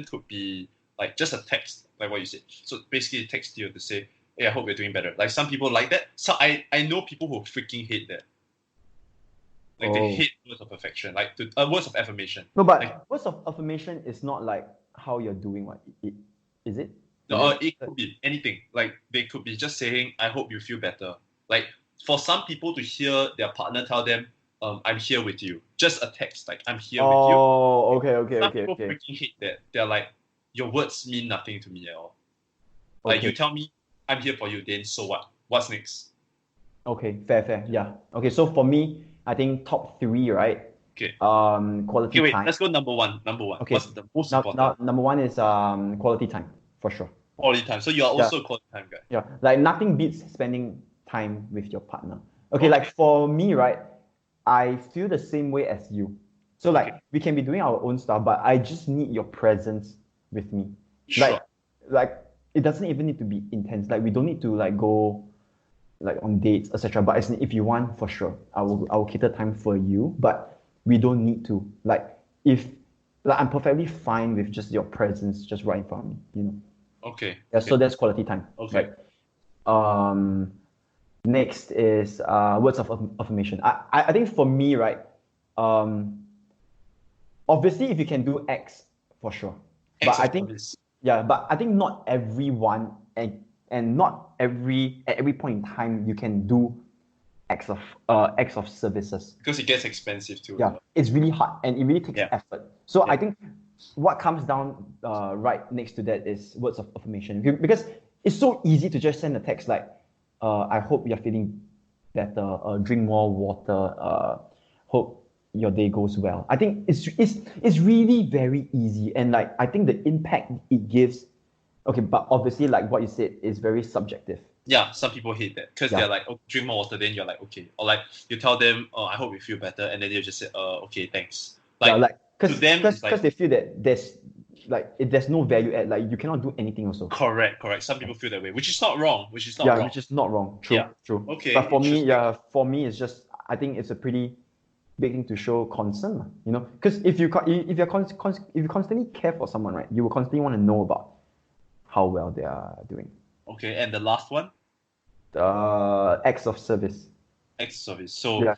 could be like just a text, like what you said. So basically, text you to say, "Hey, I hope you're doing better." Like some people like that. So I know people who freaking hate that. Like they Oh. hate words of affection, like words of affirmation. No, Like but words of affirmation is not like how you're doing. What is it? it could be anything. Like they could be just saying, "I hope you feel better." Like for some people to hear their partner tell them, "I'm here with you," just a text like "I'm here with you." Oh, okay, okay, Some okay, people okay, freaking hate that. They're like, "Your words mean nothing to me at all." Like you okay, tell me, "I'm here for you," then so what? What's next? okay. Fair, fair. Yeah. Okay. So for me, I think top three, right? Okay. Okay, Quality wait. time. Let's go number one. Number one. Okay. What's the most Now important? number one is quality time for sure. Quality time. So you are Yeah. also a quality time guy. Yeah. Like nothing beats spending time with your partner. Okay. Like Okay. for me, right? I feel the same way as you. So Okay. like we can be doing our own stuff, but I just need your presence with me. Sure. Like like it doesn't even need to be intense. Like we don't need to like go like on dates, etc. But if you want, for sure, I will cater time for you. But we don't need to. Like if like I'm perfectly fine with just your presence just right in front of me. Okay. Yeah. Okay. So that's quality time, Okay. right? Um, Next is words of affirmation. I think for me, right, um, obviously if you can do X, for sure. Acts But I of think, service. yeah, but I think not everyone and not at every point in time you can do acts of services. Because it gets expensive too as Yeah, well. it's really hard and it really takes Yeah. effort. So Yeah. I think what comes down right next to that is words of affirmation. Because it's so easy to just send a text like, I hope you're feeling better, drink more water, hope your day goes well. I think it's really very easy. And like I think the impact it gives, okay, but obviously like what you said is very subjective. Yeah, some people hate that because Yeah. they're like, "Oh, drink more water." Then you're like, "Okay," or like you tell them, "Oh, I hope you feel better," and then they just say, okay, thanks." Yeah, Like like to because them, because it's like because they feel that there's no value add. Like you cannot do anything also. correct, correct. Some Yeah. people feel that way, which is not wrong. Which is not Yeah, wrong. which is not wrong. Yeah. True, true. Okay, But for me, interesting. yeah, for me, it's just I think it's a pretty big thing to show concern, lah, Because if you constantly care for someone, right, you will constantly want to know about how well they are doing. Okay, and the last one, Acts of service. acts of service. So Yeah.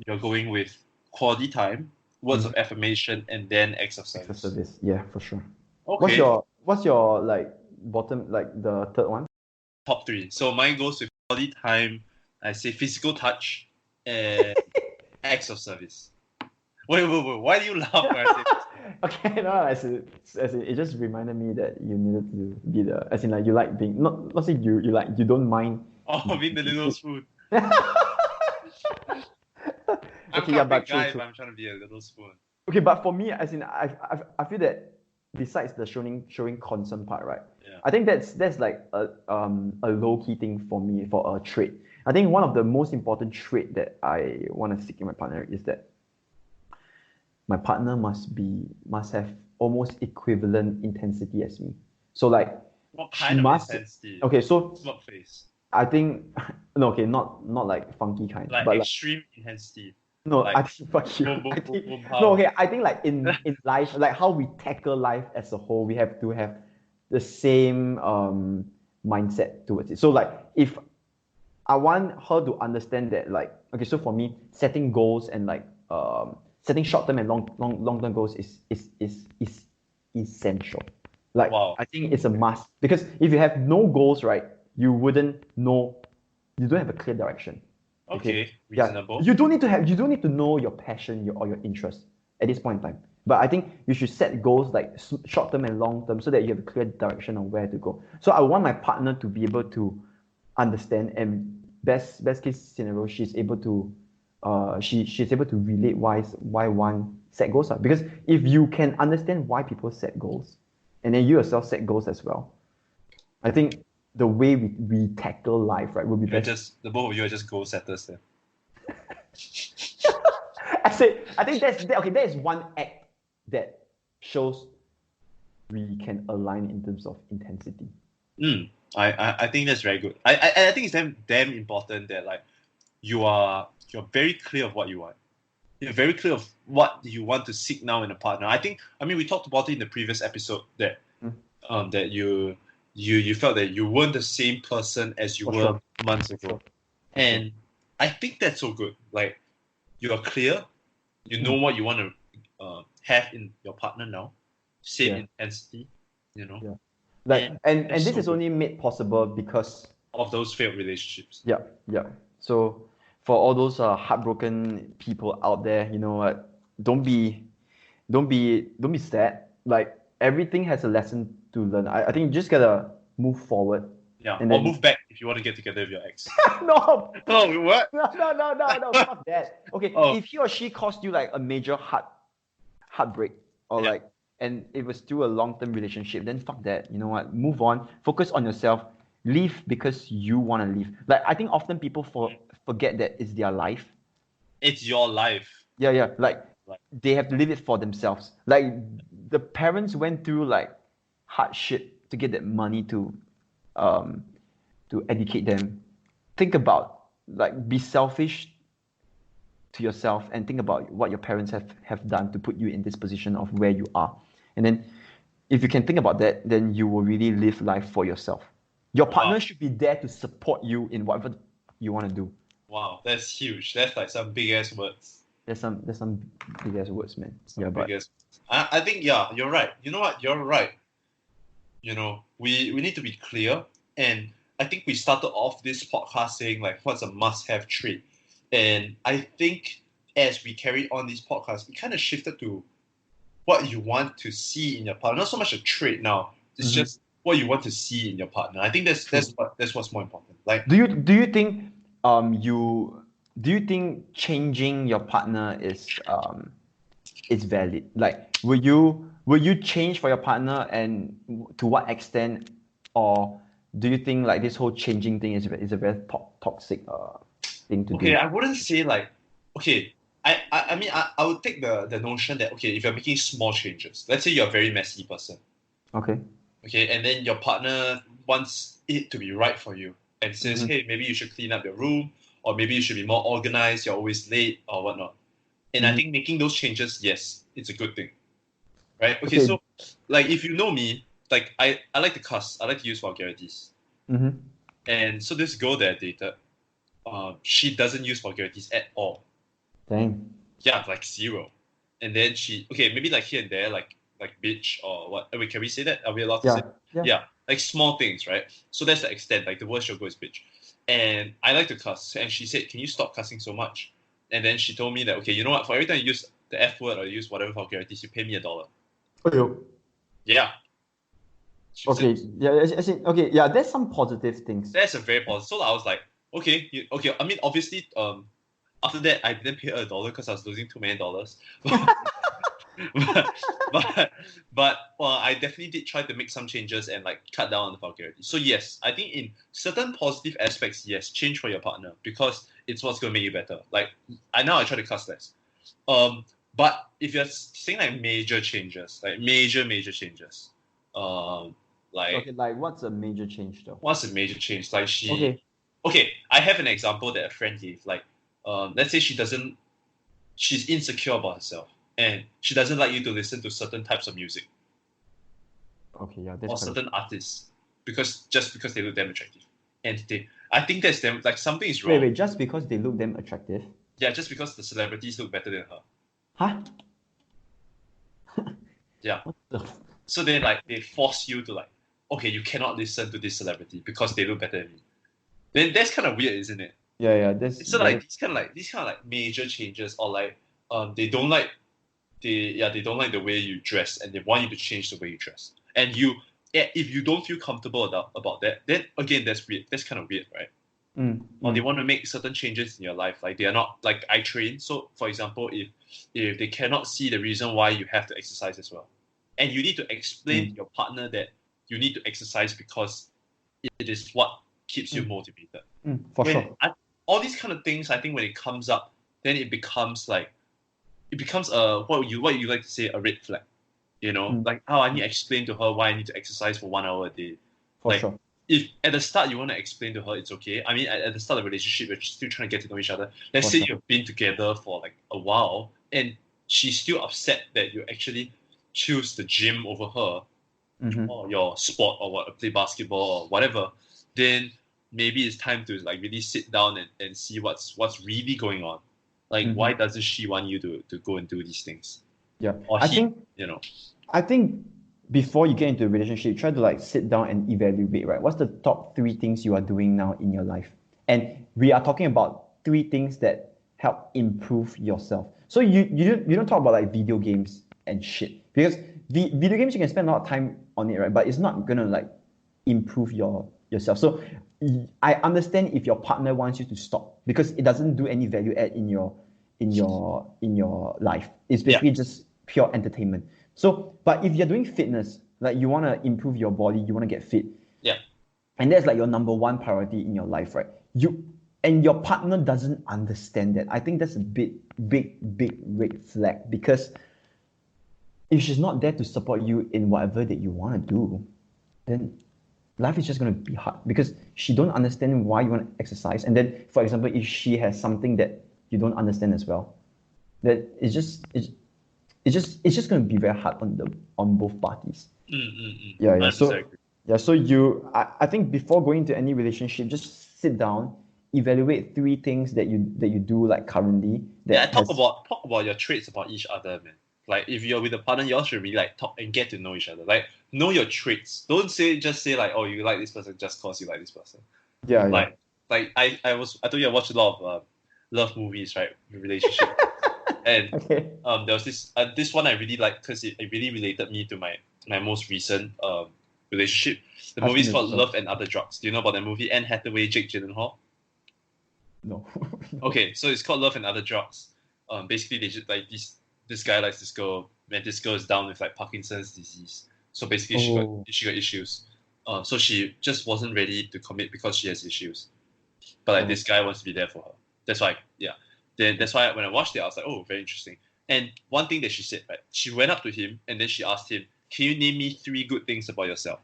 you're going with quality time, words Mm-hmm. of affirmation, and then acts of Acts of service. service. Yeah, for sure. What's Okay, your what's your like bottom like the third one? top three. So mine goes with quality time. I say physical touch and acts of service. Wait. Why do you laugh when I say this? Okay, no, as in, it just reminded me that you needed to be the, as in like you like being not say you like you don't mind. Oh, being the little spoon. I'm Okay, yeah, quite a but big true, guy if true. I'm trying to be a little spoon. Okay, but for me, as in I feel that besides the showing concern part, right? Yeah. I think that's like a low key thing for me for a trait. I think one of the most important trait that I want to seek in my partner is that my partner must have almost equivalent intensity as me. So like What she kind of must. intensity? Okay, so Smoke face. I think no, okay, not like funky kind, Like but like extreme intensity. no, I Like think fuck you. boom, I boom, boom, think boom, no, pow. okay. I think like in life, like how we tackle life as a whole, we have to have the same mindset towards it. So like if I want her to understand that like okay, so for me, setting goals and like setting short term and long term goals is essential. Like Wow. I think it's a must because if you have no goals, right, you wouldn't know, you don't have a clear direction. Okay. Okay, Yeah. reasonable. You don't need to know your passion or your interest at this point in time. But I think you should set goals like short term and long term so that you have a clear direction on where to go. So I want my partner to be able to understand and best case scenario, she's able to she's able to relate why one set goals are. Because if you can understand why people set goals and then you yourself set goals as well, I think the way we tackle life, right, will be You're best. just the both of you are just goal setters then. I think okay. That is one act that shows we can align in terms of intensity. I think that's very good. I think it's damn important that like you're very clear of what you want. you're very clear of what you want to seek now in a partner. I mean, we talked about it in the previous episode that that you felt that you weren't the same person as you For were sure. months ago, Sure. and I think that's so good. Like you are clear, you know what you want to have in your partner now, same Yeah. intensity, you know, Yeah. Like and that's this so is good. only made possible because Of those failed relationships. yeah. So for all those heartbroken people out there, you know what? Don't be sad. Like everything has a lesson to learn. I think you just gotta move forward. Yeah, And or then move back if you want to get together with your ex. no, Oh, what? no, fuck that. Okay, Oh. if he or she caused you like a major heartbreak or Yeah. like and it was still a long-term relationship, then fuck that. You know what? Move on. Focus on yourself. Leave because you want to leave. Like I think often people forget that it's their life. It's your life. Yeah. Like Right. they have to live it for themselves. Like the parents went through like hardship to get that money to educate them. Think about like be selfish to yourself and think about what your parents have done to put you in this position of where you are. And then if you can think about that, then you will really live life for yourself. Your partner should be there to support you in whatever you want to do. Wow, that's huge. That's like some big ass words. There's some big ass words, man. Some Yeah, big but ass. I think you're right. You know what? You're right. You know, we need to be clear, and I think we started off this podcast saying like what's a must-have trait, and I think as we carry on this podcast, we kind of shifted to what you want to see in your partner. Not so much a trait now. It's just what you want to see in your partner. I think that's what's more important. Like, do you think do you think changing your partner is valid? Like will you change for your partner and to what extent, or do you think like this whole changing thing is a very toxic thing to okay, do? I wouldn't say like, okay, I mean, I would take the notion that, okay, if you're making small changes, let's say you're a very messy person, Okay. okay, and then your partner wants it to be right for you and says, hey, maybe you should clean up your room, or maybe you should be more organized, you're always late, or whatnot. And I think making those changes, yes, it's a good thing, right? Okay, Okay. so like if you know me, like I like to cuss, I like to use vulgarities. Mm-hmm. And so this girl that I dated, she doesn't use vulgarities at all. Dang. Yeah, like zero. And then okay, maybe like here and there, like bitch or what. Wait, can we say that? Are we allowed to say? Yeah. Like small things, right? So that's the extent. Like the worst she'll go is bitch. And I like to cuss, and she said, "Can you stop cussing so much?" And then she told me that, okay, you know what? For every time you use the F word or you use whatever vulgarities, you pay me $1. Yeah. She Okay. said, Yeah. As in, okay. Yeah. There's some positive things. that's a very positive. So I was like, okay, okay. I mean, obviously, after that, I didn't pay her $1 because I was losing too many dollars. but I definitely did try to make some changes and like cut down on the vulgarity. So yes, I think in certain positive aspects, yes, change for your partner because it's what's gonna make you better. Like I try to cuss less. But if you're saying like major changes, like major changes, like Okay. Like what's a major change though? what's a major change? Like Okay. I have an example that a friend gave. Like, let's say she's insecure about herself, and she doesn't like you to listen to certain types of music Okay. Yeah. or That's quite certain artists because they look damn attractive, and I think that's them. Like something is wrong. Wait. Just because they look damn attractive? Yeah, just because the celebrities look better than her. Huh? Yeah. What the? So they force you to like, okay, you cannot listen to this celebrity because they look better than me. Then that's kind of weird, isn't it? Yeah. That's So like these kind of like major changes, or like they don't like they don't like the way you dress, and they want you to change the way you dress. And if you don't feel comfortable about that, then again that's weird. That's kind of weird, right? Or they want to make certain changes in your life, like they are not like I train. So for example, if they cannot see the reason why you have to exercise as well, and you need to explain to your partner that you need to exercise because it is what keeps you motivated. For sure. All these kind of things, I think when it comes up, then it becomes what you like to say, a red flag. You know, like I need to explain to her why I need to exercise for 1 hour a day. For sure. if at the start you want to explain to her it's okay. I mean, at the start of the relationship, you're still trying to get to know each other. Let's For say sure. you've been together for like a while, and she's still upset that you actually choose the gym over her, Mm-hmm. or your sport, or what, play basketball or whatever. Then maybe it's time to like really sit down and see what's really going on. Like, Mm-hmm. why doesn't she want you to go and do these things? Yeah. Or I he, think you know. I think before you get into a relationship, try to like sit down and evaluate, right? What's the top 3 things you are doing now in your life? And we are talking about 3 things that help improve yourself. So you don't talk about like video games and shit, because video games you can spend a lot of time on it, right? But it's not gonna like improve yourself. So I understand if your partner wants you to stop because it doesn't do any value add in your life. It's basically just pure entertainment. So, but if you're doing fitness, like you want to improve your body, you want to get fit, Yeah. and that's like your number one priority in your life, right? And your partner doesn't understand that. I think that's a big red flag, because if she's not there to support you in whatever that you want to do, then life is just going to be hard because she don't understand why you want to exercise. And then, for example, if she has something that you don't understand as well, that it's just going to be very hard on both parties. Yeah. 100% agree. I think before going into any relationship, just sit down, evaluate 3 things that you do like currently. Talk about your traits about each other, man. Like, if you're with a partner, you all should really like talk and get to know each other. Like, know your traits. Don't just say like, oh, you like this person just cause you like this person. Yeah. Like I told you I watched a lot of love movies, right? Relationship. And Okay. there was this one I really liked because it really related me to my most recent relationship. The I've movie is seen it called also. Love and Other Drugs. Do you know about that movie? Anne Hathaway, Jake Gyllenhaal. No. Okay, so it's called Love and Other Drugs. Basically they just like this guy likes this girl, and this girl is down with like Parkinson's disease. So basically she got issues. So she just wasn't ready to commit because she has issues. But like this guy wants to be there for her. That's why, yeah. Then that's why when I watched it, I was like, oh, very interesting. And one thing that she said, right? She went up to him and then she asked him, "Can you name me 3 good things about yourself?"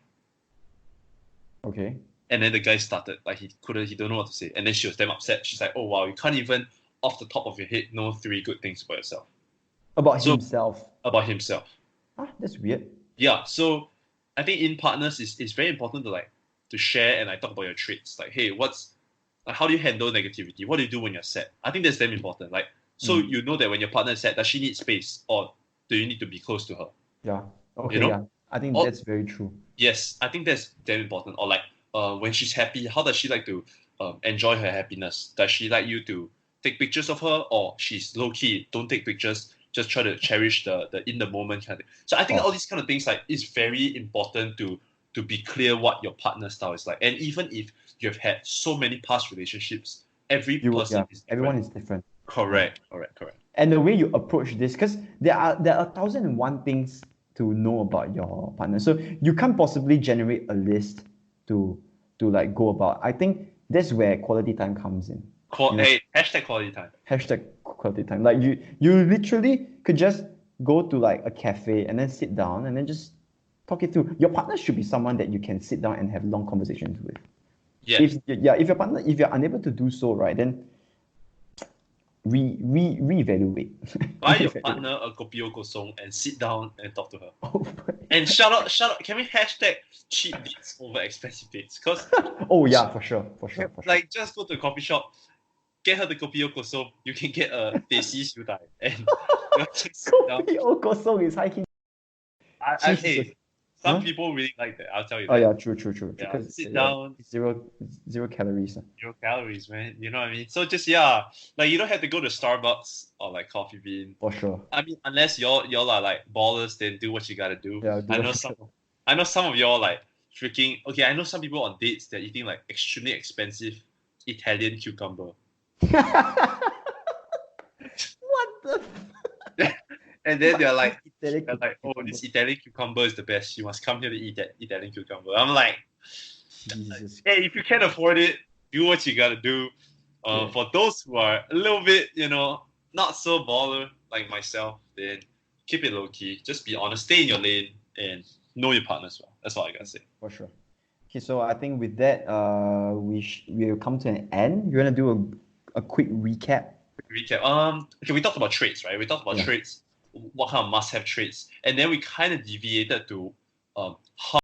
Okay. And then the guy started like he don't know what to say. And then she was damn upset. She's like, "Oh wow, you can't even off the top of your head know 3 good things about yourself." About So himself. about himself. That's weird. Yeah. So I think in partners it's very important to share and like talk about your traits. Like, hey, how do you handle negativity? What do you do when you're sad? I think that's damn important. Like, so you know that when your partner is sad, does she need space or do you need to be close to her? Yeah. Okay. You know? Yeah. I think that's very true. Yes, I think that's damn important. Or like, when she's happy, how does she like to enjoy her happiness? Does she like you to take pictures of her, or she's low key, don't take pictures, just try to cherish the in the moment kind of thing. So I think all these kind of things like is very important to be clear what your partner style is like. And even if you have had so many past relationships, everyone is different. Everyone is different. Correct. And the way you approach this, because there are 1,001 things to know about your partner, so you can't possibly generate a list to like go about. I think that's where quality time comes in. Hey, hashtag quality time. Hashtag quality time. Like you literally could just go to like a cafe and then sit down and then just talk it through. Your partner should be someone that you can sit down and have long conversations with. Yes. If you're unable to do so, right, then reevaluate. Buy your partner a kopi o kosong and sit down and talk to her. Oh, and shout out. Can we hashtag cheap dates over expensive dates? Because oh yeah, for sure. like just go to a coffee shop, get her the kopi o kosong. You can get a desi siu dai and just sit down. Kopi o kosong is hiking. Hey, some people really like that. I'll tell you that. Oh yeah, true. Yeah, Because sit down. Zero calories. 0 calories, man. You know what I mean? So just like you don't have to go to Starbucks or like Coffee Bean. For sure. I mean, unless y'all are like ballers, then do what you gotta do. Yeah, I know some of y'all like freaking. Okay, I know some people on dates they're eating like extremely expensive Italian cucumber. What the? And then they're like, Italian oh, this Italian cucumber is the best. You must come here to eat that Italian cucumber. I'm like, Jesus. hey, if you can't afford it, do what you gotta do. For those who are a little bit, not so baller like myself, then keep it low key. Just be honest, stay in your lane, and know your partner as well. That's all I gotta say. For sure. Okay, so I think with that, we'll come to an end. You wanna do a quick recap? Recap. Okay, we talked about traits, right? We talked about Yeah. traits, what kind of must-have traits, and then we kind of deviated to how